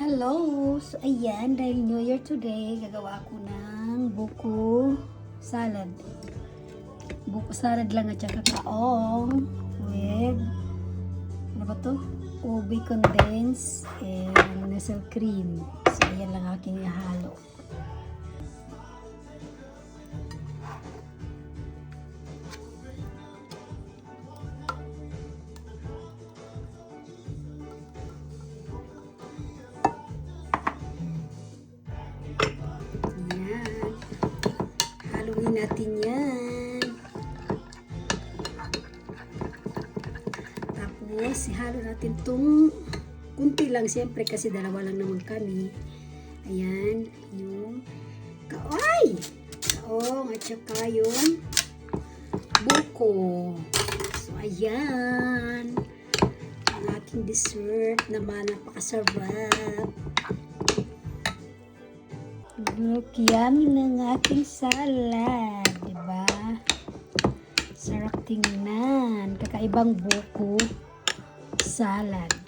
Hello! So, ayan, dahil New Year today, gagawa ako ng buko salad. Buko salad lang at saka kaong with, ano ba to? Ube condense and nestle cream. So, ayan lang aking ihalo. Haluin natin yan. Tapos, ihalo natin itong kunti lang siyempre kasi dalawa lang naman kami. Ayan, yung kaong at saka yung buko. So, ayan. Ang aking dessert naman, napakasarap. Look, yummy ng aking salad, diba? Sarap tingnan. Kakaibang buko salad.